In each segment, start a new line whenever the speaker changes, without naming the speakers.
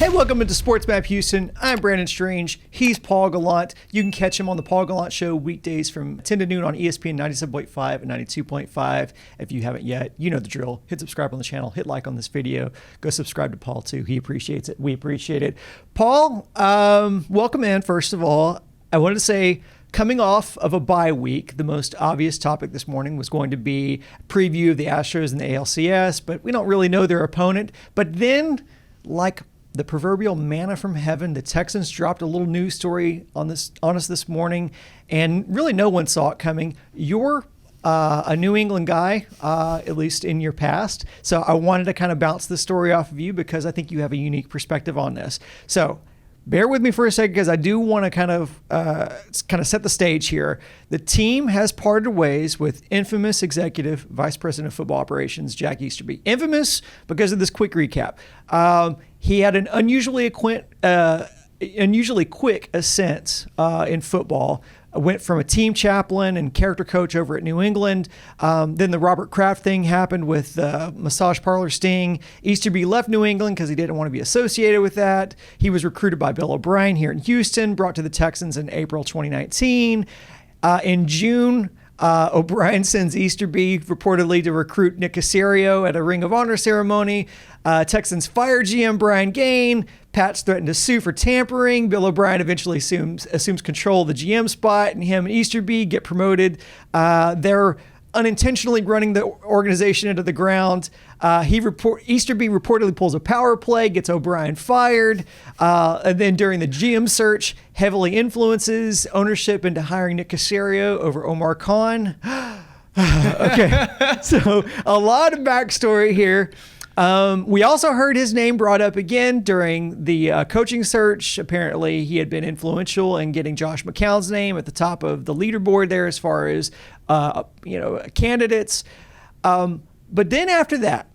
Hey, welcome into Sports Map Houston. I'm Brandon Strange. He's Paul Gallant. You can catch him on the Paul Gallant Show weekdays from 10 to noon on ESPN 97.5 and 92.5. If you haven't yet, you know the drill. Hit subscribe on the channel. Hit like on this video. Go subscribe to Paul, too. He appreciates it. We appreciate it. Paul, welcome in, first of all. I wanted to say, coming off of a bye week, the most obvious topic this morning was going to be a preview of the Astros and the ALCS, but we don't really know their opponent. But then, like the proverbial manna from heaven, the Texans dropped a little news story on us this morning, and really no one saw it coming. You're a New England guy, at least in your past, so I wanted to kind of bounce the story off of you because I think you have a unique perspective on this. So bear with me for a second because I do want to kind of set the stage here. The team has parted ways with infamous executive vice president of football operations, Jack Easterby. Infamous because of this quick recap. He had an unusually quick ascent in football. Went from a team chaplain and character coach over at New England. Then the Robert Kraft thing happened with massage parlor sting. Easterby left New England because he didn't want to be associated with that. He was recruited by Bill O'Brien here in Houston, brought to the Texans in April 2019. In June, O'Brien sends Easterby reportedly to recruit Nick Casario at a Ring of Honor ceremony. Texans fire GM Brian Gain. Pats threatened to sue for tampering. Bill O'Brien eventually assumes control of the GM spot, and him and Easterby get promoted. They're unintentionally running the organization into the ground. Easterby reportedly pulls a power play, gets O'Brien fired, and then during the GM search, heavily influences ownership into hiring Nick Casario over Omar Khan. Okay, so a lot of backstory here. We also heard his name brought up again during the coaching search. Apparently, he had been influential in getting Josh McCown's name at the top of the leaderboard there as far as candidates. But then after that,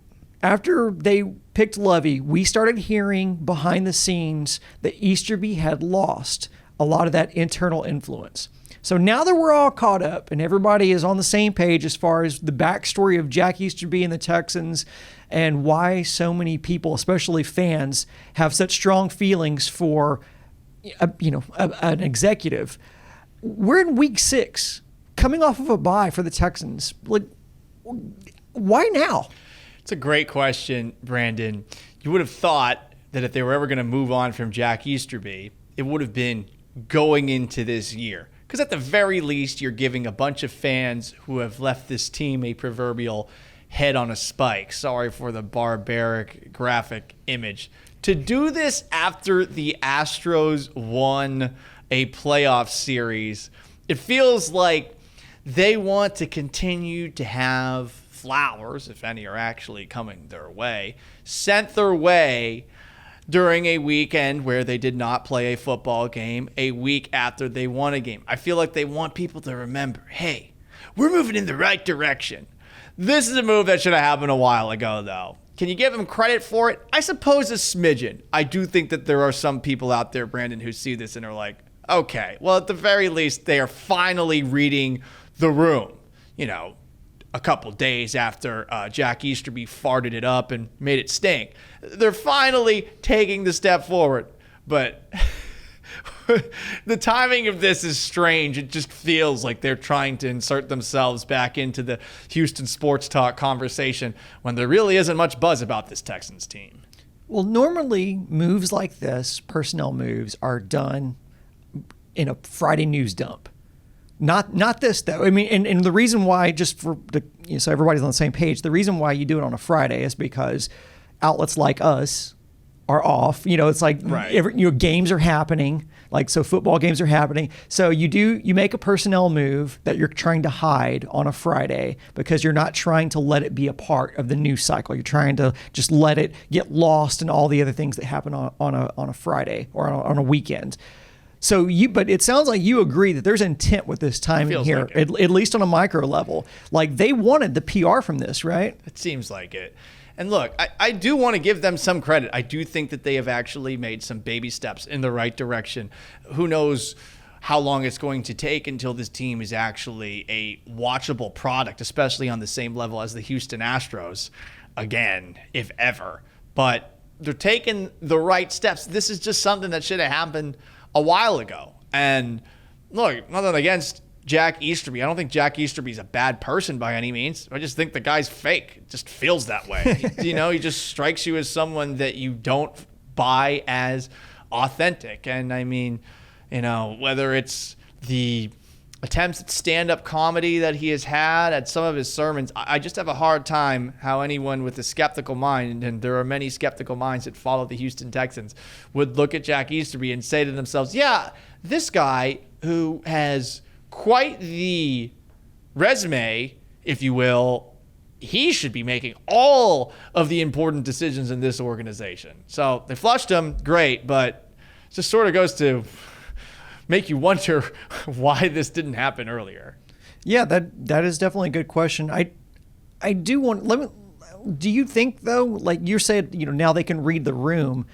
after they picked Lovey, we started hearing behind the scenes that Easterby had lost a lot of that internal influence. So now that we're all caught up and everybody is on the same page as far as the backstory of Jack Easterby and the Texans and why so many people, especially fans, have such strong feelings for, an executive. We're in week 6, coming off of a bye for the Texans. Like, why now?
It's a great question, Brandon. You would have thought that if they were ever going to move on from Jack Easterby, it would have been going into this year. Because at the very least, you're giving a bunch of fans who have left this team a proverbial head on a spike. Sorry for the barbaric graphic image. To do this after the Astros won a playoff series, it feels like they want to continue to have flowers, if any are actually coming their way, sent their way during a weekend where they did not play a football game, a week after they won a game. I feel like they want people to remember, hey, we're moving in the right direction. This is a move that should have happened a while ago, though. Can you give them credit for it? I suppose a smidgen. I do think that there are some people out there, Brandon, who see this and are like, okay, well, at the very least, they are finally reading the room. A couple days after Jack Easterby farted it up and made it stink. They're finally taking the step forward. But the timing of this is strange. It just feels like they're trying to insert themselves back into the Houston sports talk conversation when there really isn't much buzz about this Texans team.
Well, normally moves like this, personnel moves, are done in a Friday news dump. Not this, though. I mean, and the reason why, just for so everybody's on the same page, the reason why you do it on a Friday is because outlets like us are off. It's like right. Games are happening. Like, so football games are happening. So you make a personnel move that you're trying to hide on a Friday because you're not trying to let it be a part of the news cycle. You're trying to just let it get lost in all the other things that happen on a Friday or on a weekend. So but it sounds like you agree that there's intent with this timing here,
like
at least on a micro level. Like, they wanted the PR from this, right?
It seems like it. And look, I do want to give them some credit. I do think that they have actually made some baby steps in the right direction. Who knows how long it's going to take until this team is actually a watchable product, especially on the same level as the Houston Astros, again, if ever. But they're taking the right steps. This is just something that should have happened a while ago. And look, nothing against Jack Easterby. I don't think Jack Easterby's a bad person by any means. I just think the guy's fake. It just feels that way. He just strikes you as someone that you don't buy as authentic. And I mean, whether it's the attempts at stand-up comedy that he has had at some of his sermons, I just have a hard time how anyone with a skeptical mind, and there are many skeptical minds that follow the Houston Texans, would look at Jack Easterby and say to themselves, yeah, this guy who has quite the resume, if you will, he should be making all of the important decisions in this organization. So they flushed him, great, but it just sort of goes to make you wonder why this didn't happen earlier.
Yeah, that is definitely a good question. I do want, do you think though, like you said, now they can read the room.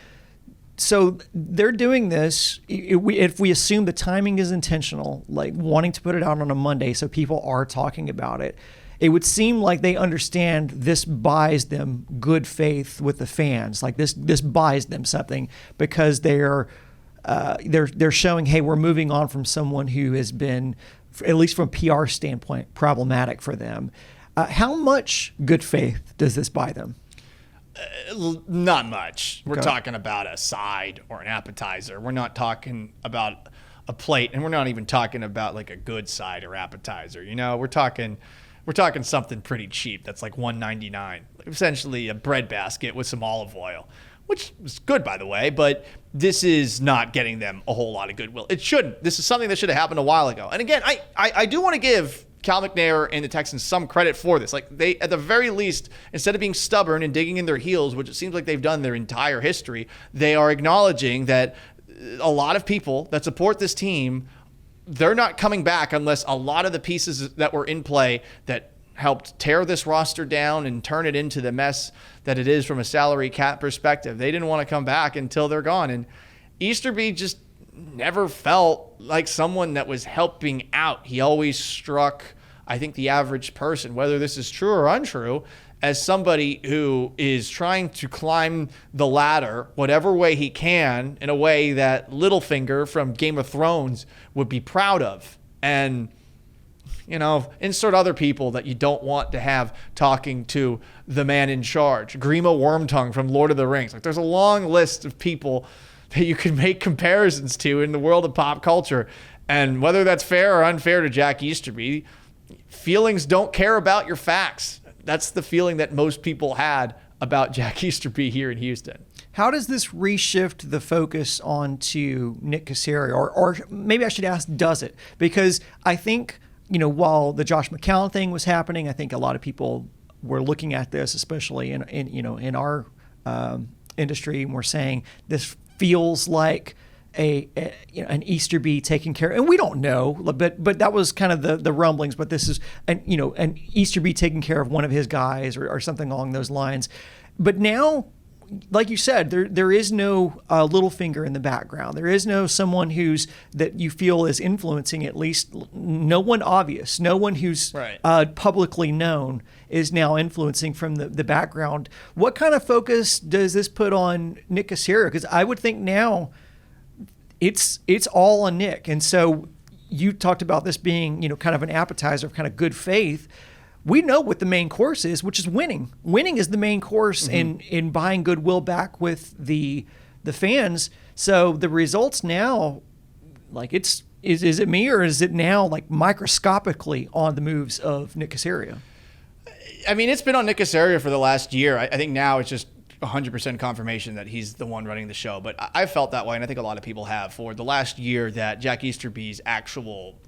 So they're doing this, if we assume the timing is intentional, like wanting to put it out on a Monday so people are talking about it, it would seem like they understand this buys them good faith with the fans. Like this buys them something because they're showing, hey, we're moving on from someone who has been, at least from a PR standpoint, problematic for them. How much good faith does this buy them?
Not much. We're
Okay.
talking about a side or an appetizer. We're not talking about a plate, and we're not even talking about like a good side or appetizer. We're talking something pretty cheap. That's like $1.99, essentially a bread basket with some olive oil, which is good, by the way, but this is not getting them a whole lot of goodwill. It shouldn't. This is something that should have happened a while ago. And again, I do want to give Cal McNair and the Texans some credit for this. Like, they, at the very least, instead of being stubborn and digging in their heels, which it seems like they've done their entire history, they are acknowledging that a lot of people that support this team, they're not coming back unless a lot of the pieces that were in play that helped tear this roster down and turn it into the mess that it is from a salary cap perspective, they didn't want to come back until they're gone. And Easterby just never felt like someone that was helping out. He always struck, I think, the average person, whether this is true or untrue, as somebody who is trying to climb the ladder whatever way he can, in a way that Littlefinger from Game of Thrones would be proud of. And insert other people that you don't want to have talking to the man in charge. Grima Wormtongue from Lord of the Rings. Like, there's a long list of people that you can make comparisons to in the world of pop culture. And whether that's fair or unfair to Jack Easterby, feelings don't care about your facts. That's the feeling that most people had about Jack Easterby here in Houston.
How does this reshift the focus onto Nick Cassidy? Or maybe I should ask, does it? Because I think, while the Josh McCown thing was happening, I think a lot of people were looking at this, especially in our industry, and we're saying this feels like an Easterby taking care, and we don't know, but that was kind of the rumblings. But this is an Easterby taking care of one of his guys or something along those lines. But now, like you said, there is no Littlefinger in the background. There is no someone that you feel is influencing, at least no one obvious, no one who's
right.
Publicly known is now influencing from the background. What kind of focus does this put on Nick Cassidy? Because I would think now it's all on Nick. And so you talked about this being, kind of an appetizer of kind of good faith. We know what the main course is, which is winning. Winning is the main course in buying goodwill back with the fans. So the results now, like is it me, or is it now like microscopically on the moves of Nick Cassidy?
I mean, it's been on Nick Cassidy for the last year. I think now it's just 100% confirmation that he's the one running the show. But I felt that way, and I think a lot of people have, for the last year, that Jack Easterby's actual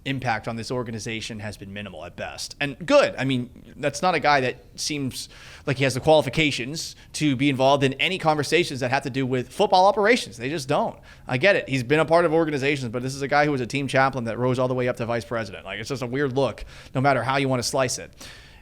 impact on this organization has been minimal at best. And good. I mean, that's not a guy that seems like he has the qualifications to be involved in any conversations that have to do with football operations. They just don't. I get it. He's been a part of organizations, but this is a guy who was a team chaplain that rose all the way up to vice president. Like, it's just a weird look, no matter how you want to slice it.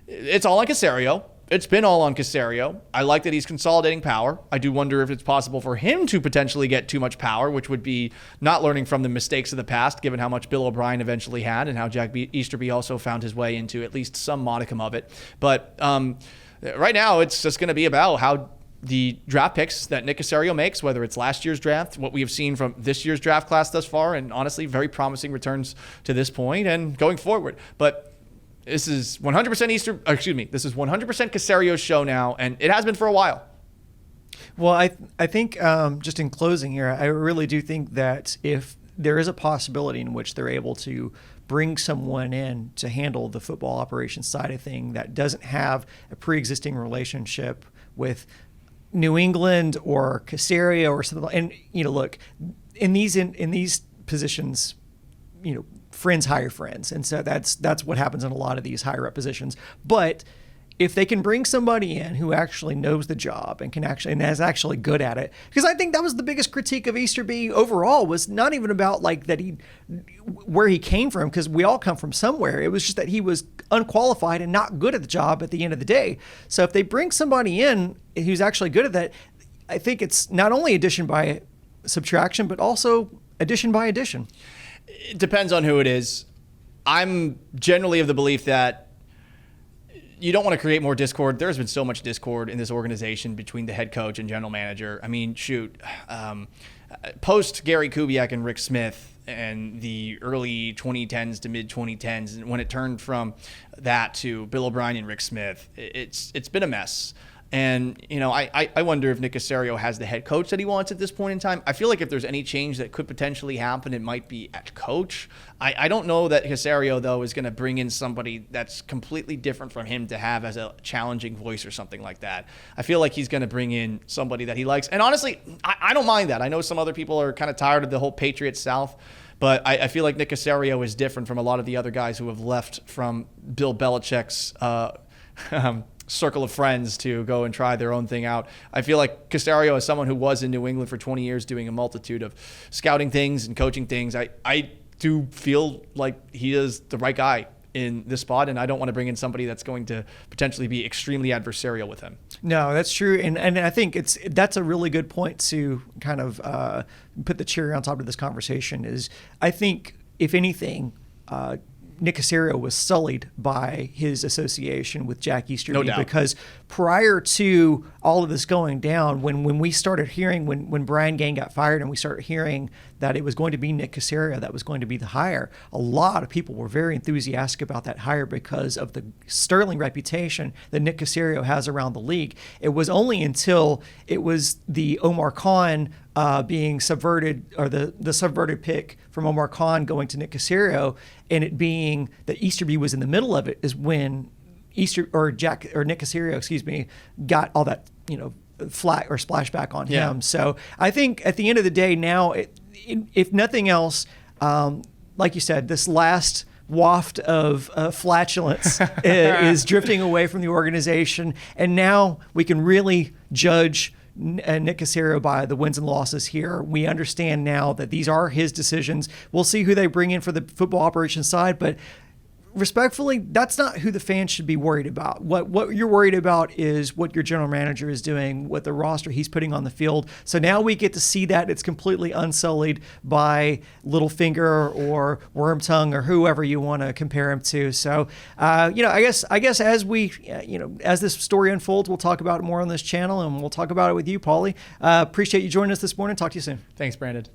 It's all on Cassidy. It's been all on Cassidy. I like that he's consolidating power. I do wonder if it's possible for him to potentially get too much power, which would be not learning from the mistakes of the past, given how much Bill O'Brien eventually had and how Jack Easterby also found his way into at least some modicum of it. But right now, it's just going to be about how the draft picks that Nick Caserio makes, whether it's last year's draft, what we have seen from this year's draft class thus far, and honestly, very promising returns to this point and going forward. But this is 100% this is 100% Caserio's show now, and it has been for a while.
Well, I think just in closing here, I really do think that if there is a possibility in which they're able to bring someone in to handle the football operations side of thing that doesn't have a pre-existing relationship with New England or Caserio or something, and look, in these positions, friends hire friends, and so that's what happens in a lot of these higher up positions. But if they can bring somebody in who actually knows the job and is actually good at it, because I think that was the biggest critique of Easterby overall, was not even about like that where he came from, because we all come from somewhere. It was just that he was unqualified and not good at the job at the end of the day. So if they bring somebody in who's actually good at that, I think it's not only addition by subtraction, but also addition by addition.
It depends on who it is. I'm generally of the belief that you don't want to create more discord. There's been so much discord in this organization between the head coach and general manager. I mean, post Gary Kubiak and Rick Smith and the early 2010s to mid 2010s, and when it turned from that to Bill O'Brien and Rick Smith, it's been a mess. And, I wonder if Nick Caserio has the head coach that he wants at this point in time. I feel like if there's any change that could potentially happen, it might be at coach. I don't know that Caserio, though, is going to bring in somebody that's completely different from him to have as a challenging voice or something like that. I feel like he's going to bring in somebody that he likes. And honestly, I don't mind that. I know some other people are kind of tired of the whole Patriots South, but I feel like Nick Caserio is different from a lot of the other guys who have left from Bill Belichick's circle of friends to go and try their own thing out. I feel like Caserio is someone who was in New England for 20 years doing a multitude of scouting things and coaching things. I do feel like he is the right guy in this spot, and I don't want to bring in somebody that's going to potentially be extremely adversarial with him.
No, that's true, and I think that's a really good point to kind of put the cherry on top of this conversation. Is I think, if anything, Nick Caserio was sullied by his association with Jack Easterby.
No doubt.
Because prior to all of this going down, when we started hearing, when Brian Gaine got fired and we started hearing that it was going to be Nick Caserio that was going to be the hire, a lot of people were very enthusiastic about that hire because of the sterling reputation that Nick Caserio has around the league. It was only until it was the Omar Khan being subverted, or the subverted pick from Omar Khan going to Nick Caserio, and it being that Easterby was in the middle of it, is when Nick Caserio, got all that flat or splashback on him. So I think at the end of the day, now, if nothing else, like you said, this last waft of flatulence is drifting away from the organization, and now we can really judge Nick Caserio by the wins and losses here. We understand now that these are his decisions. We'll see who they bring in for the football operations side, but respectfully, that's not who the fans should be worried about. What you're worried about is what your general manager is doing, what the roster he's putting on the field. So now we get to see that it's completely unsullied by Littlefinger or Wormtongue or whoever you want to compare him to. So, I guess as we, as this story unfolds, we'll talk about it more on this channel, and we'll talk about it with you, Paulie. Appreciate you joining us this morning. Talk to you soon.
Thanks, Brandon.